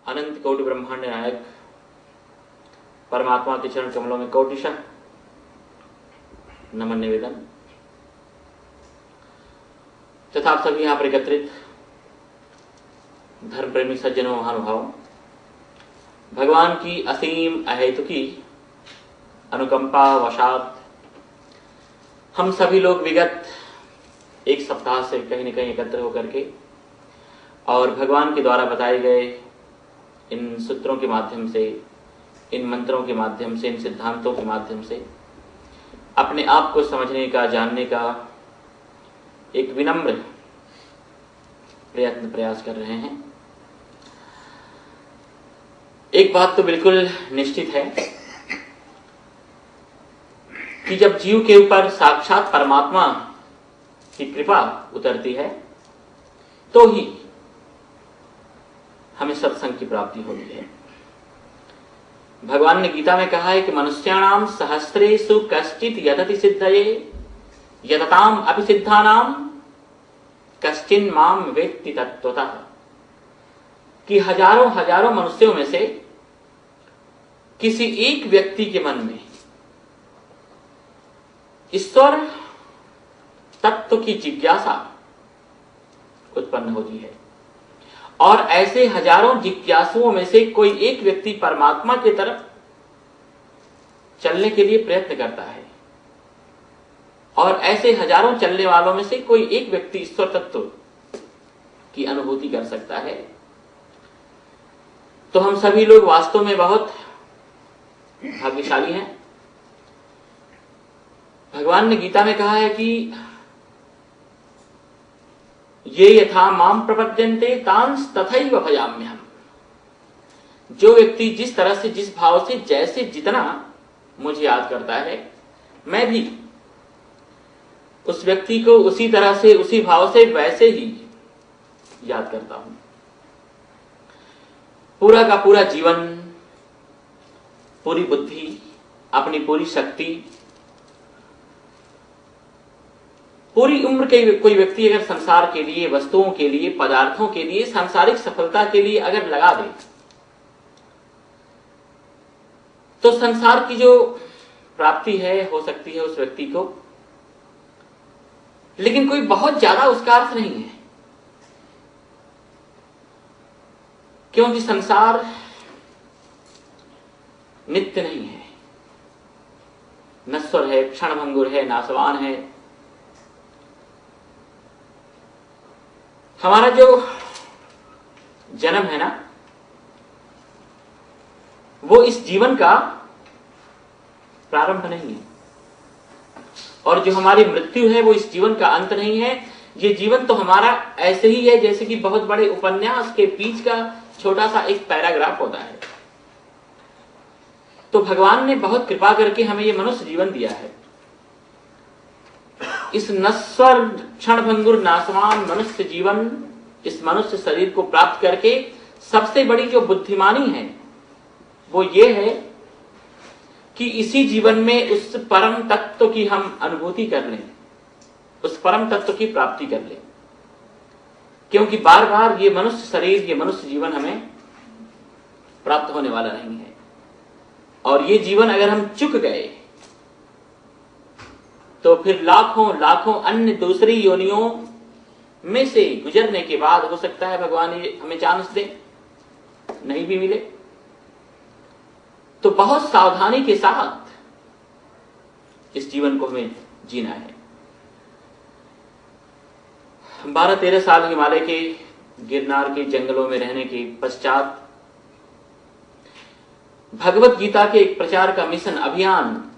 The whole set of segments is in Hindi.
अनंत कोटि ब्रह्मांड नायक परमात्मा के चरण कमलों में कोटिशः नमन निवेदन तथा आप सभी यहां पर एकत्रित धर्म प्रेमी सज्जनों महानुभावों, भगवान की असीम अहेतुकी अनुकंपा वशात हम सभी लोग विगत एक सप्ताह से कहीं न कहीं एकत्र होकर के और भगवान के द्वारा बताए गए इन सूत्रों के माध्यम से, इन मंत्रों के माध्यम से, इन सिद्धांतों के माध्यम से अपने आप को समझने का, जानने का एक विनम्र प्रयास कर रहे हैं। एक बात तो बिल्कुल निश्चित है कि जब जीव के ऊपर साक्षात परमात्मा की कृपा उतरती है तो ही हमें सत्संग की प्राप्ति होती है। भगवान ने गीता में कहा है कि मनुष्याणाम सहस्रेषु कश्चित् यतति सिद्धये यतताम अपि सिद्धानाम कश्चिन् माम वेत्ति तत्त्वतः, कि हजारों हजारों मनुष्यों में से किसी एक व्यक्ति के मन में ईश्वर तत्व की जिज्ञासा उत्पन्न होती है और ऐसे हजारों जिज्ञासुओं में से कोई एक व्यक्ति परमात्मा की तरफ चलने के लिए प्रयत्न करता है और ऐसे हजारों चलने वालों में से कोई एक व्यक्ति ईश्वर तत्व की अनुभूति कर सकता है। तो हम सभी लोग वास्तव में बहुत भाग्यशाली हैं। भगवान ने गीता में कहा है कि ये यथा माम प्रपद्यन्ते तांस तथैव भजाम्यहम्, जो व्यक्ति जिस तरह से, जिस भाव से, जैसे जितना मुझे याद करता है, मैं भी उस व्यक्ति को उसी तरह से, उसी भाव से, वैसे ही याद करता हूं। पूरा का पूरा जीवन, पूरी बुद्धि, अपनी पूरी शक्ति, पूरी उम्र के कोई व्यक्ति अगर संसार के लिए, वस्तुओं के लिए, पदार्थों के लिए, सांसारिक सफलता के लिए अगर लगा दे तो संसार की जो प्राप्ति है हो सकती है उस व्यक्ति को, लेकिन कोई बहुत ज्यादा उसका अर्थ नहीं है, क्योंकि संसार नित्य नहीं है, नश्वर है, क्षणभंगुर है, नाशवान है। हमारा जो जन्म है ना, वो इस जीवन का प्रारंभ नहीं है और जो हमारी मृत्यु है वो इस जीवन का अंत नहीं है। ये जीवन तो हमारा ऐसे ही है जैसे कि बहुत बड़े उपन्यास के बीच का छोटा सा एक पैराग्राफ होता है। तो भगवान ने बहुत कृपा करके हमें ये मनुष्य जीवन दिया है। इस नश्वर क्षणभंगुर नाशवान मनुष्य जीवन, इस मनुष्य शरीर को प्राप्त करके सबसे बड़ी जो बुद्धिमानी है वो ये है कि इसी जीवन में उस परम तत्व की हम अनुभूति कर लें, उस परम तत्व की प्राप्ति कर लें, क्योंकि बार बार ये मनुष्य शरीर, ये मनुष्य जीवन हमें प्राप्त होने वाला नहीं है। और ये जीवन अगर हम चुक गए तो फिर लाखों लाखों अन्य दूसरी योनियों में से गुजरने के बाद हो सकता है भगवान ये हमें चांस दे, नहीं भी मिले। तो बहुत सावधानी के साथ इस जीवन को हमें जीना है। 12-13 साल हिमालय के गिरनार के जंगलों में रहने के पश्चात भगवत गीता के एक प्रचार का मिशन अभियान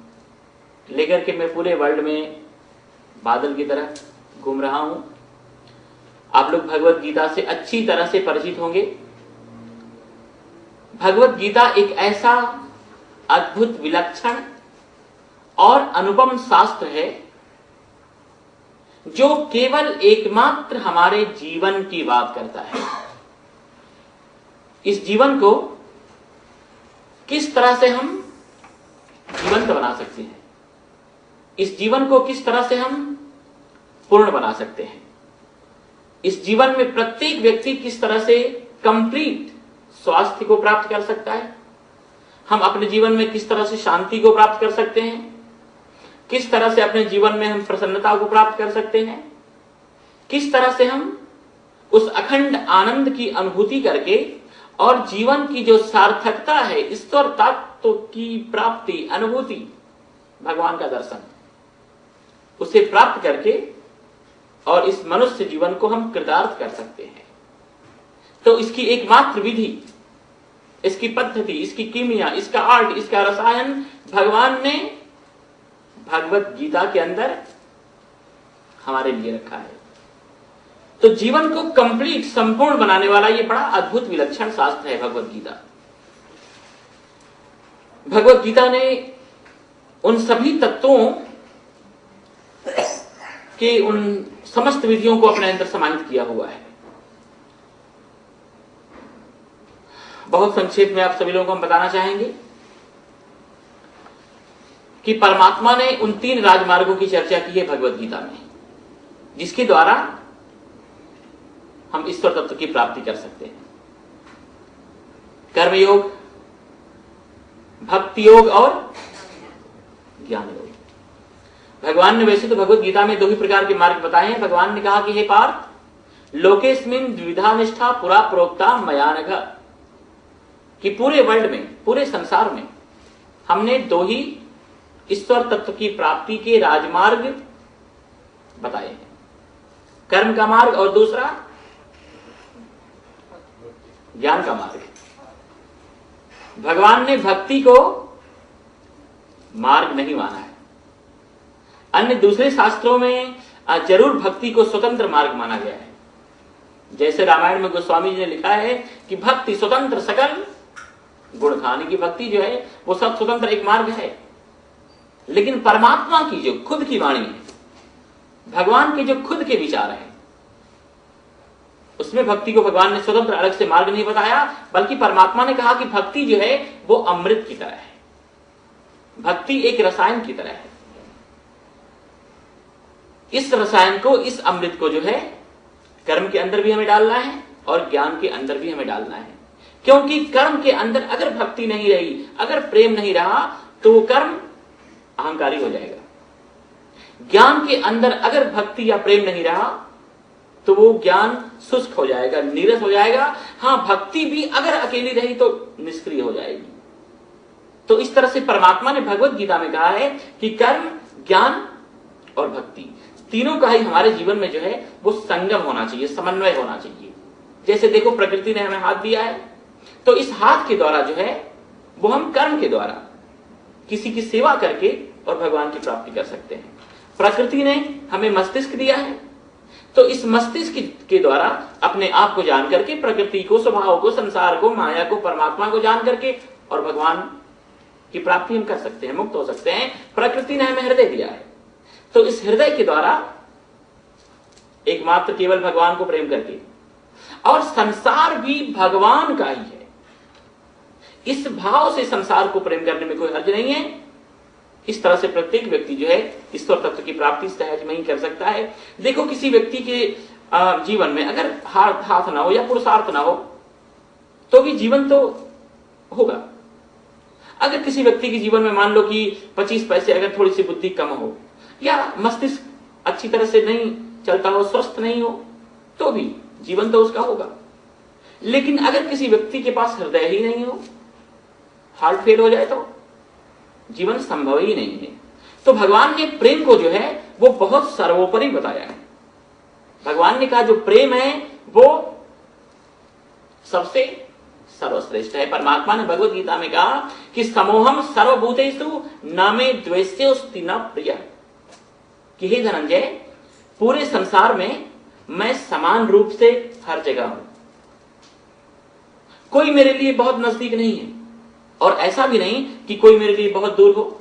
लेकर के मैं पूरे वर्ल्ड में बादल की तरह घूम रहा हूं। आप लोग भगवत गीता से अच्छी तरह से परिचित होंगे। भगवत गीता एक ऐसा अद्भुत, विलक्षण और अनुपम शास्त्र है जो केवल एकमात्र हमारे जीवन की बात करता है। इस जीवन को किस तरह से हम जीवंत बना सकते हैं, इस जीवन को किस तरह से हम पूर्ण बना सकते हैं, इस जीवन में प्रत्येक व्यक्ति किस तरह से कंप्लीट स्वास्थ्य को प्राप्त कर सकता है, हम अपने जीवन में किस तरह से शांति को प्राप्त कर सकते हैं, किस तरह से अपने जीवन में हम प्रसन्नता को प्राप्त कर सकते हैं, किस तरह से हम उस अखंड आनंद की अनुभूति करके और जीवन की जो सार्थकता है, ईश्वर तत्व की प्राप्ति, अनुभूति, भगवान का दर्शन, उसे प्राप्त करके और इस मनुष्य जीवन को हम कृतार्थ कर सकते हैं। तो इसकी एकमात्र विधि, इसकी पद्धति, इसकी कीमिया, इसका आर्ट, इसका रसायन भगवान ने भगवत गीता के अंदर हमारे लिए रखा है। तो जीवन को कंप्लीट, संपूर्ण बनाने वाला ये बड़ा अद्भुत विलक्षण शास्त्र है भगवत गीता। भगवत गीता ने उन सभी तत्वों के उन समस्त विधियों को अपने अंदर समाहित किया हुआ है। बहुत संक्षेप में आप सभी लोगों को हम बताना चाहेंगे कि परमात्मा ने उन 3 राजमार्गों की चर्चा की है भगवत गीता में, जिसके द्वारा हम ईश्वर तत्व की प्राप्ति कर सकते हैं। कर्मयोग, भक्ति योग और ज्ञान योग। भगवान ने वैसे तो भगवत गीता में 2 ही प्रकार के मार्ग बताए हैं। भगवान ने कहा कि हे पार्थ, लोकेस्मिन द्विधा निष्ठा पुरा प्रोक्ता मया नघ, कि पूरे वर्ल्ड में, पूरे संसार में हमने 2 ही ईश्वर तत्व की प्राप्ति के राजमार्ग बताए हैं, कर्म का मार्ग और दूसरा ज्ञान का मार्ग। भगवान ने भक्ति को मार्ग नहीं माना है। अन्य दूसरे शास्त्रों में जरूर भक्ति को स्वतंत्र मार्ग माना गया है। जैसे रामायण में गोस्वामी जी ने लिखा है कि भक्ति स्वतंत्र सकल गुण खाने की भक्ति जो है वो सब स्वतंत्र एक मार्ग है। लेकिन परमात्मा की जो खुद की वाणी है, भगवान के जो खुद के विचार हैं, उसमें भक्ति को भगवान ने स्वतंत्र अलग से मार्ग नहीं बताया, बल्कि परमात्मा ने कहा कि भक्ति जो है वो अमृत की तरह है, भक्ति एक रसायन की तरह है। इस रसायन को, इस अमृत को जो है कर्म के अंदर भी हमें डालना है और ज्ञान के अंदर भी हमें डालना है। क्योंकि कर्म के अंदर अगर भक्ति नहीं रही, अगर प्रेम नहीं रहा, तो वो कर्म अहंकारी हो जाएगा। ज्ञान के अंदर अगर भक्ति या प्रेम नहीं रहा, तो वो ज्ञान शुष्क हो जाएगा, नीरस हो जाएगा। हां, भक्ति भी अगर अकेली रही तो निष्क्रिय हो जाएगी। तो इस तरह से परमात्मा ने भगवत गीता में कहा है कि कर्म, ज्ञान और भक्ति तीनों का ही हमारे जीवन में जो है वो संगम होना चाहिए, समन्वय होना चाहिए। जैसे देखो, प्रकृति ने हमें हाथ दिया है, तो इस हाथ के द्वारा जो है वो हम कर्म के द्वारा किसी की सेवा करके और भगवान की प्राप्ति कर सकते हैं। प्रकृति ने हमें मस्तिष्क दिया है, तो इस मस्तिष्क के द्वारा अपने आप को जान करके, प्रकृति को, स्वभाव को, संसार को, माया को, परमात्मा को जान करके और भगवान की प्राप्ति हम कर सकते हैं, मुक्त हो सकते हैं। प्रकृति ने हमें हृदय दिया है, तो इस हृदय के द्वारा एकमात्र केवल भगवान को प्रेम करके, और संसार भी भगवान का ही है, इस भाव से संसार को प्रेम करने में कोई हर्ज नहीं है। इस तरह से प्रत्येक व्यक्ति जो है ईश्वर तत्व की प्राप्ति सहज में ही कर सकता है। देखो, किसी व्यक्ति के जीवन में अगर हाथ ना हो या पुरुषार्थ ना हो तो भी जीवन तो होगा। अगर किसी व्यक्ति के जीवन में मान लो कि 25 पैसे, अगर थोड़ी सी बुद्धि कम हो या मस्तिष्क अच्छी तरह से नहीं चलता हो, स्वस्थ नहीं हो, तो भी जीवन तो उसका होगा। लेकिन अगर किसी व्यक्ति के पास हृदय ही नहीं हो, हार्ट फेल हो जाए, तो जीवन संभव ही नहीं है। तो भगवान ने प्रेम को जो है वो बहुत सर्वोपरि बताया है। भगवान ने कहा जो प्रेम है वो सबसे सर्वश्रेष्ठ है। परमात्मा ने भगवत गीता में कहा कि समोहम सर्वभूतेषु न मे द्वेष्योऽस्ति न प्रियः, कि हे धनंजय, पूरे संसार में मैं समान रूप से हर जगह हूं। कोई मेरे लिए बहुत नजदीक नहीं है और ऐसा भी नहीं कि कोई मेरे लिए बहुत दूर हो।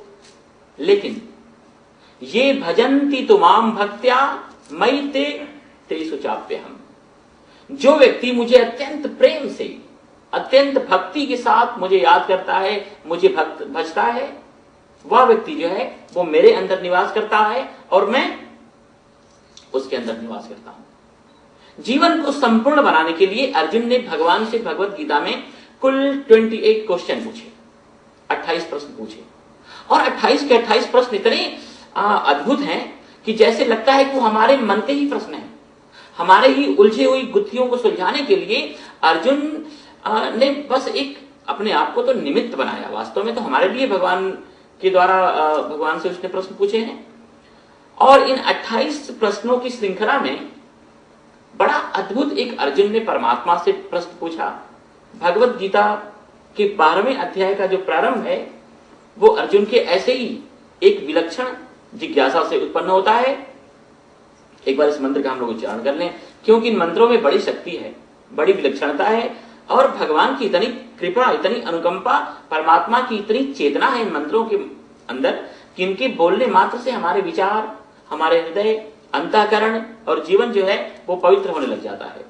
लेकिन ये भजन्ति तुमाम भक्त्या मयि ते तेषु चाप्यहम्, जो व्यक्ति मुझे अत्यंत प्रेम से, अत्यंत भक्ति के साथ मुझे याद करता है, मुझे भजता है, वह व्यक्ति जो है वो मेरे अंदर निवास करता है और मैं उसके अंदर निवास करता हूं। जीवन को संपूर्ण बनाने के लिए अर्जुन ने भगवान से भगवत गीता में कुल 28 क्वेश्चन पूछे, 28 प्रश्न पूछे, और 28 के 28 प्रश्न इतने अद्भुत हैं कि जैसे लगता है कि वो हमारे मन के ही प्रश्न हैं, हमारे ही उलझी हुई गुत्थियों को सुलझाने के लिए अर्जुन ने बस एक अपने आप को तो निमित्त बनाया, वास्तव में तो हमारे लिए भगवान के द्वारा भगवान से उसने प्रश्न पूछे हैं। और इन 28 प्रश्नों की श्रृंखला में बड़ा अद्भुत एक अर्जुन ने परमात्मा से प्रश्न पूछा। भगवत गीता के 12वें अध्याय का जो प्रारंभ है वो अर्जुन के ऐसे ही एक विलक्षण जिज्ञासा से उत्पन्न होता है। एक बार इस मंत्र का हम लोग उच्चारण कर लें, क्योंकि इन मंत्रों में बड़ी शक्ति है, बड़ी विलक्षणता है, और भगवान की इतनी कृपा, इतनी अनुकंपा, परमात्मा की इतनी चेतना है इन मंत्रों के अंदर कि इनके बोलने मात्र से हमारे विचार, हमारे हृदय, अंतःकरण और जीवन जो है वो पवित्र होने लग जाता है।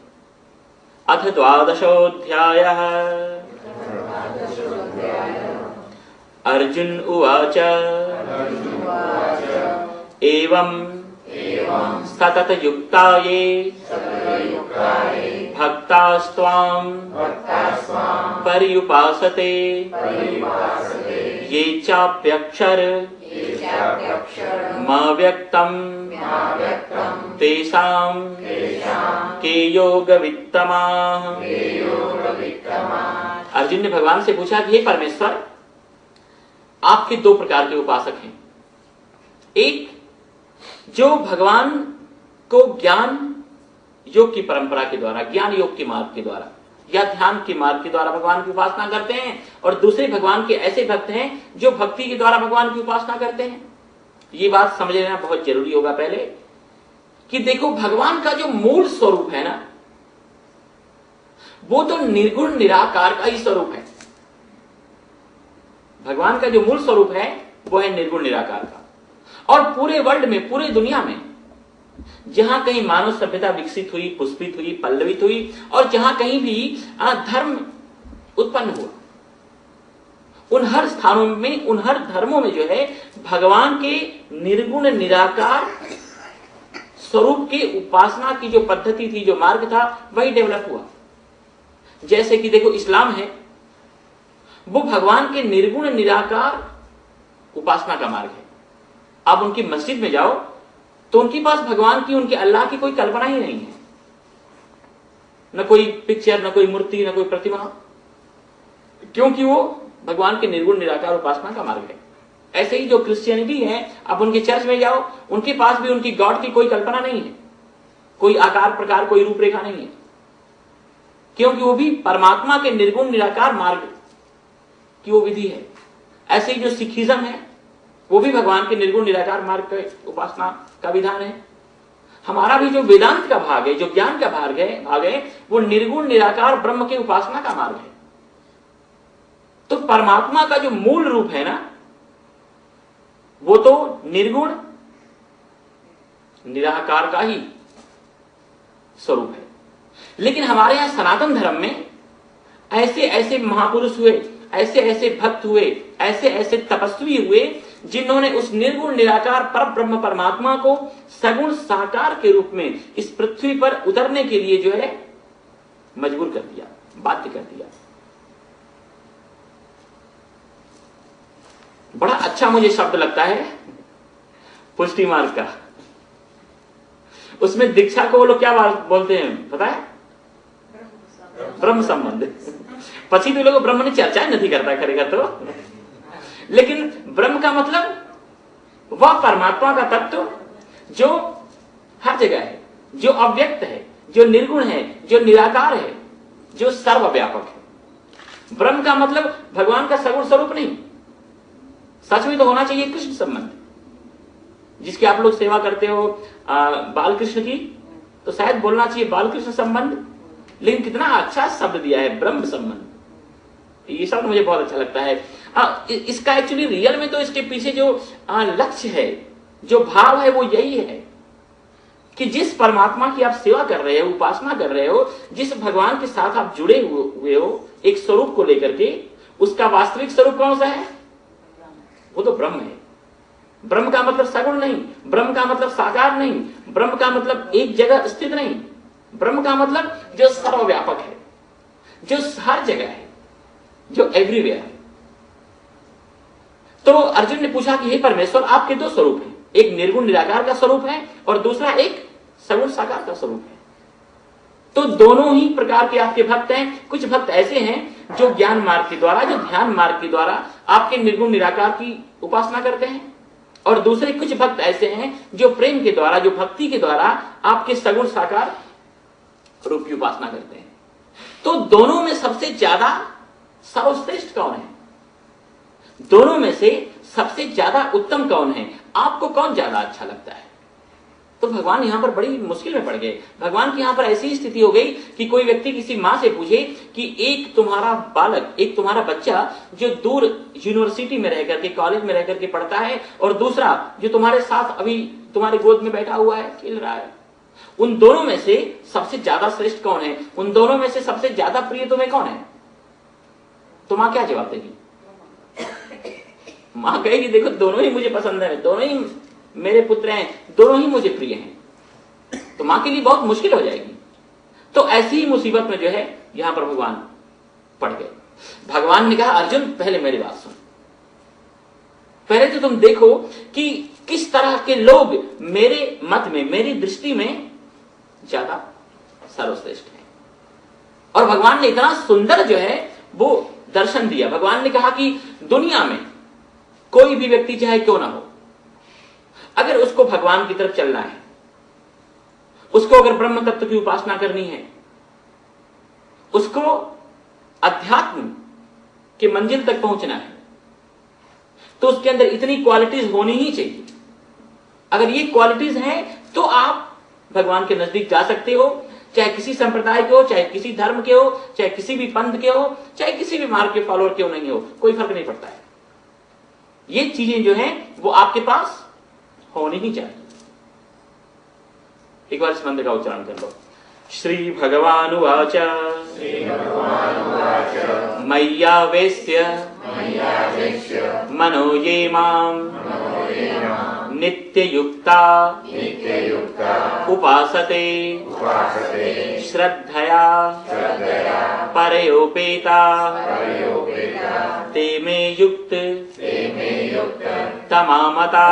अथ 12ोऽध्यायः। अर्जुन उवाच एवं सतत युक्ता ये भक्तास्त्वां पर्युपासते ये चाप्यक्षर मव्यक्तम् तेषां के योगवित्तमाः। अर्जुन ने भगवान से पूछा कि हे परमेश्वर, आपके दो प्रकार के उपासक हैं। एक जो भगवान को ज्ञान योग की परंपरा के द्वारा, ज्ञान योग के मार्ग के द्वारा या ध्यान के मार्ग के द्वारा भगवान की उपासना करते हैं, और दूसरे भगवान के ऐसे भक्त हैं जो भक्ति के द्वारा भगवान की उपासना करते हैं। ये बात समझ लेना बहुत जरूरी होगा पहले कि देखो, भगवान का जो मूल स्वरूप है ना, वो तो निर्गुण निराकार का ही स्वरूप है। भगवान का जो मूल स्वरूप है वो है निर्गुण निराकार का। और पूरे वर्ल्ड में, पूरे दुनिया में जहां कहीं मानव सभ्यता विकसित हुई, पुष्पित हुई, पल्लवित हुई, और जहां कहीं भी धर्म उत्पन्न हुआ, उन हर स्थानों में, उन हर धर्मों में जो है भगवान के निर्गुण निराकार स्वरूप के उपासना की जो पद्धति थी, जो मार्ग था, वही डेवलप हुआ। जैसे कि देखो, इस्लाम है, वो भगवान के निर्गुण निराकार उपासना का मार्ग है। आप उनकी मस्जिद में जाओ तो उनके पास भगवान की, उनके अल्लाह की कोई कल्पना ही नहीं है, न कोई पिक्चर, न कोई मूर्ति, न कोई प्रतिमा, क्योंकि वो भगवान के निर्गुण निराकार उपासना का मार्ग है। ऐसे ही जो क्रिश्चियनिटी है, आप उनके चर्च में जाओ, उनके पास भी उनकी गॉड की कोई कल्पना नहीं है, कोई आकार प्रकार, कोई रूपरेखा नहीं है, क्योंकि वो भी परमात्मा के निर्गुण निराकार मार्ग की वो विधि है। ऐसे ही जो सिखिज्म है, वो भी भगवान के निर्गुण निराकार मार्ग के उपासना का विधान है। हमारा भी जो वेदांत का भाग है, जो ज्ञान का भाग है, वो निर्गुण निराकार ब्रह्म के उपासना का मार्ग है। तो परमात्मा का जो मूल रूप है ना, वो तो निर्गुण निराकार का ही स्वरूप है। लेकिन हमारे यहां सनातन धर्म में ऐसे ऐसे महापुरुष हुए, ऐसे ऐसे भक्त हुए, ऐसे ऐसे तपस्वी हुए, जिन्होंने उस निर्गुण निराकार पर ब्रह्म परमात्मा को सगुण साकार के रूप में इस पृथ्वी पर उतरने के लिए जो है मजबूर कर दिया, बाध्य कर दिया। बड़ा अच्छा मुझे शब्द लगता है पुष्टि मार्ग का। उसमें दीक्षा को वो लोग क्या बोलते हैं पता है? ब्रह्म संबंध। પછી तो लोग ब्रह्म ने चर्चा नहीं करता करेगा तो, लेकिन ब्रह्म का मतलब वह परमात्मा का तत्व जो हर जगह है, जो अव्यक्त है, जो निर्गुण है, जो निराकार है, जो सर्वव्यापक है। ब्रह्म का मतलब भगवान का सगुण स्वरूप नहीं, सच में तो होना चाहिए कृष्ण संबंध। जिसकी आप लोग सेवा करते हो बाल कृष्ण की, तो शायद बोलना चाहिए बाल कृष्ण संबंध, लेकिन कितना अच्छा शब्द दिया है ब्रह्म संबंध। ये शब्द मुझे बहुत अच्छा लगता है। इसका एक्चुअली रियल में तो इसके पीछे जो लक्ष्य है, जो भाव है, वो यही है कि जिस परमात्मा की आप सेवा कर रहे हो, उपासना कर रहे हो, जिस भगवान के साथ आप जुड़े हुए हो एक स्वरूप को लेकर के, उसका वास्तविक स्वरूप कौन सा है? वो तो ब्रह्म है। ब्रह्म का मतलब सगुण नहीं, ब्रह्म का मतलब साकार नहीं, ब्रह्म का मतलब एक जगह स्थित नहीं, ब्रह्म का मतलब जो सर्वव्यापक है, जो हर जगह है, जो एवरीवेयर है। तो अर्जुन ने पूछा कि हे परमेश्वर, आपके दो स्वरूप हैं, एक निर्गुण निराकार का स्वरूप है और दूसरा एक सगुण साकार का स्वरूप है। तो दोनों ही प्रकार के आपके भक्त हैं। कुछ भक्त ऐसे हैं जो ज्ञान मार्ग के द्वारा, जो ध्यान मार्ग के द्वारा आपके निर्गुण निराकार की उपासना करते हैं, और दूसरे कुछ भक्त ऐसे हैं जो प्रेम के द्वारा, जो भक्ति के द्वारा आपके सगुण साकार रूप की उपासना करते हैं। तो दोनों में सबसे ज्यादा सर्वश्रेष्ठ कौन है? दोनों में से सबसे ज्यादा उत्तम कौन है? आपको कौन ज्यादा अच्छा लगता है? तो भगवान यहां पर बड़ी मुश्किल में पड़ गए। भगवान की यहां पर ऐसी स्थिति हो गई कि कोई व्यक्ति किसी मां से पूछे कि एक तुम्हारा बालक, एक तुम्हारा बच्चा जो दूर यूनिवर्सिटी में रहकर के, कॉलेज में रहकर के पढ़ता है, और दूसरा जो तुम्हारे साथ अभी तुम्हारे गोद में बैठा हुआ है, खेल रहा है, उन दोनों में से सबसे ज्यादा श्रेष्ठ कौन है? उन दोनों में से सबसे ज्यादा प्रिय तुम्हें कौन है? तो मां क्या जवाब देगी? मां कहेगी देखो दोनों ही मुझे पसंद है, दोनों ही मेरे पुत्र हैं, दोनों ही मुझे प्रिय हैं। तो मां के लिए बहुत मुश्किल हो जाएगी। तो ऐसी ही मुसीबत में जो है यहां पर भगवान पड़ गए। भगवान ने कहा अर्जुन पहले मेरी बात सुन, पहले तो तुम देखो कि किस तरह के लोग मेरे मत में, मेरी दृष्टि में ज्यादा सर्वश्रेष्ठ हैं। और भगवान ने इतना सुंदर जो है वो दर्शन दिया। भगवान ने कहा कि दुनिया में कोई भी व्यक्ति चाहे क्यों ना हो, अगर उसको भगवान की तरफ चलना है, उसको अगर ब्रह्म तत्व की उपासना करनी है, उसको अध्यात्म के मंजिल तक पहुंचना है, तो उसके अंदर इतनी क्वालिटीज होनी ही चाहिए। अगर ये क्वालिटीज हैं तो आप भगवान के नजदीक जा सकते हो, चाहे किसी संप्रदाय के हो, चाहे किसी धर्म के हो, चाहे किसी भी पंथ के हो, चाहे किसी भी मार्ग के फॉलोअर क्यों नहीं हो, कोई फर्क नहीं पड़ता है। ये चीजें जो हैं वो आपके पास होनी ही चाहिए। एक बार इस मंत्र का उच्चारण कर लो। श्री भगवान उवाच मय्यावेश्य मनो ये माम नित्ययुक्ता उपासते श्रद्धया परयोपेता ते मे युक्त तमामता।